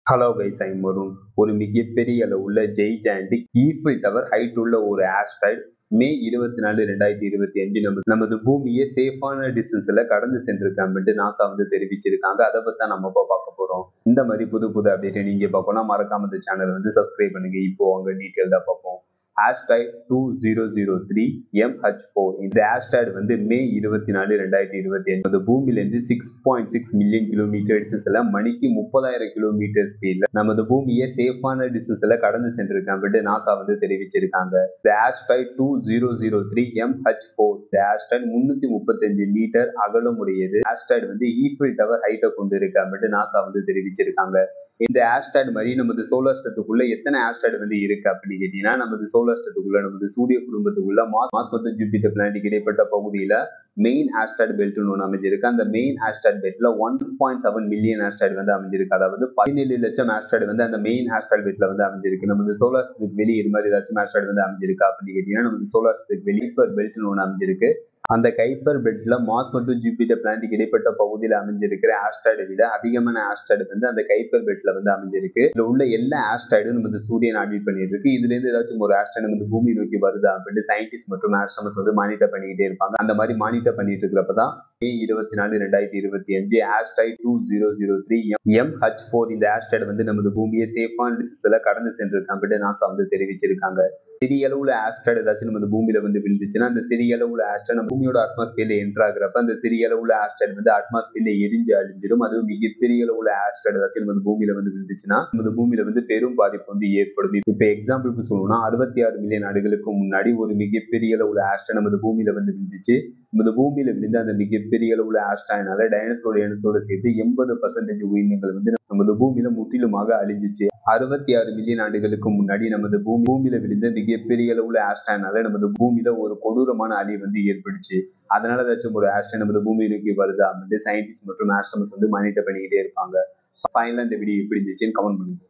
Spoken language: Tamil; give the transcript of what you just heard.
Hello guys, I'm Varun. ஒரு மிகப்பெரிய அளவுள்ள ஜெய்ஜாண்டிக் ஈஃபில் டவர் ஹைட் உள்ள ஒரு ஆஸ்ட்ராய்டு மே 24, 2025 நமது பூமியை சேஃபான டிஸ்டன்ஸ்ல கடந்து சென்றிருக்கு அப்படின்ட்டு நாசா தெரிவிச்சிருக்காங்க. அதை பத்தி தான் நம்ம பார்க்க போறோம். இந்த மாதிரி புது புது அப்டேட்டை நீங்க பார்க்கணும், மறக்காம இந்த சேனல் சப்ஸ்கிரைப் பண்ணுங்க. இப்போ அவங்க டீட்டெயில் தான் பார்ப்போம். Asteroid 2003 MH4. இந்த ஆஸ்ட்ராய்டு மே 24, 2025 பூமியிலிருந்து 6.6 மில்லியன் கிலோமீட்டர் டிஸ்டன்ஸ்ல மணிக்கு 30,000 கிலோமீட்டர் ஸ்பீட்ல நமது பூமியை சேஃபான டிஸ்டன்ஸ்ல கடந்து சென்றிருக்கு அப்படின்னு நாசா தெரிவிச்சிருக்காங்க. இந்த ஆஸ்ட்ராய்டு 2003 MH4 இந்த ஆஸ்ட்ராய்டு 335 மீட்டர் அகலமுடையது. ஆஸ்ட்ராய்டு ஈஃபில் டவர் ஹைட்டை கொண்டு இருக்கு அப்படின்னு நாசா தெரிவிச்சிருக்காங்க. இந்த ஆஸ்ட்ராய்டு மாதிரி நமது சோலார் சிஸ்டத்துக்குள்ள எத்தனை ஆஸ்ட்ராய்டு இருக்கு அப்படின்னு கேட்டீங்கன்னா, நமது சோலார் சிஸ்டத்துக்குள்ள நமது சூரிய குடும்பத்துக்குள்ள மாஸ் மற்றும் ஜூபிட்டர் பிளானட்டுக்கு இடைப்பட்ட பகுதியில மெயின் ஆஸ்ட்ராய்டு பெல்ட் ஒன்று அமைஞ்சிருக்கு. அந்த மெயின் ஆஸ்ட்ராய்டு பெல்ட்ல 1.7 மில்லியன் ஆஸ்ட்ராய்டு அமைஞ்சிருக்கு. அதாவது 17 லட்சம் ஆஸ்ட்ராய்டு அந்த மெயின் ஆஸ்ட்ராய்டு பெல்ட்ல அமைஞ்சிருக்கு. நமது சோலார் சிஸ்டத்துக்கு வெளியே இது மாதிரி ஏதாச்சும் ஆஸ்ட்ராய்டு அமைஞ்சிருக்கு அப்படின்னு கேட்டீங்கன்னா, நமது சோலார் சிஸ்டத்துக்கு வெளியே பெல்ட் ஒன்று அமைஞ்சிருக்கு. அந்த கைப்பர் பெல்ட்ல மாஸ் மற்றும் ஜூபிட்டர் பிளானட்டுக்கு இடைப்பட்ட பகுதியில் அமைஞ்சிருக்கிற ஆஸ்ட்ராய்டை விட அதிகமான ஆஸ்ட்ராய்டு அந்த கைப்பர் பெல்ட்ல அமைஞ்சிருக்கு. இதுல உள்ள எல்லா ஆஸ்ட்ராய்டும் நமது சூரியன் ஆர்பிட் பண்ணிட்டு இருக்கு. இதுல இருந்து ஏதாச்சும் ஒரு ஆஸ்ட்ராய்டு பூமி நோக்கி வருதா அப்படின்னு சயின்டிஸ்ட் மற்றும் ஆஸ்ட்ரோனமர்ஸ் மானிட்டர் பண்ணிக்கிட்டே இருப்பாங்க. அந்த மாதிரி மானிட்டர் பண்ணிட்டு இருக்கிறப்பதான் மே 24, 2025 ஆஸ்ட்ராய்டு 2003 MH4 இந்த ஆஸ்ட்ராய்டு நமது பூமியை சேஃபான டிஸ்டன்ஸ்ல கடந்து சென்றிருக்கு அப்படின்னு நாசா தெரிவிச்சிருக்காங்க. சிறிய அளவுல ஆஸ்ட்ராய்டு ஏதாச்சும் நமது பூமியில விழுந்துச்சுன்னா, அந்த சிறிய அளவுல ஆஸ்ட்ராய்டு பூமியோட அட்மாஸ்பியர்ல என்டர் ஆகுறப்ப அந்த சிறிய அளவுல ஆஸ்ட்ராய்டு அட்மாஸ்பியர்ல எரிஞ்சு அழிஞ்சிடும். அது மிகப்பெரிய அளவுல ஆஸ்ட்ராய்டு ஏதாச்சும் நமது பூமியில விழுந்துச்சுன்னா நமது பூமியில பெரும் பாதிப்பு ஏற்படும். இப்ப எக்ஸாம்பிளுக்கு சொல்லணும்னா 66 மில்லியன் ஆண்டுகளுக்கு முன்னாடி ஒரு மிகப்பெரிய அளவுல ஆஸ்ட்ராய்டு நமது பூமியில விழுந்துச்சு. நமது பூமியில விழுந்த அந்த மிகப்பெரிய அளவுல ஆஸ்ட்ராய்டுனால டைனோசரோட இனத்தோட சேர்த்து 80% உயிரினங்கள் நமது பூமியில முற்றிலுமாக அழிஞ்சிச்சு. 66 மில்லியன் ஆண்டுகளுக்கு முன்னாடி நமது பூமியில விழுந்த மிகப்பெரிய அளவுல ஆஸ்ட்ராய்டுனால நமது பூமியில ஒரு கொடூரமான அழிவு ஏற்பட்டுச்சு. அதனால ஏதாச்சும் ஒரு ஆஸ்ட்ராய்டு நமது பூமியை நோக்கி வருதா அப்படின்னு சயின்டிஸ்ட் மற்றும் ஆஸ்ட்ரோனமர்ஸ் மானிட்டர் பண்ணிக்கிட்டே இருப்பாங்க. ஃபைனலா இந்த வீடியோ எப்படி இருந்துச்சுன்னு கமெண்ட் பண்ணுங்க.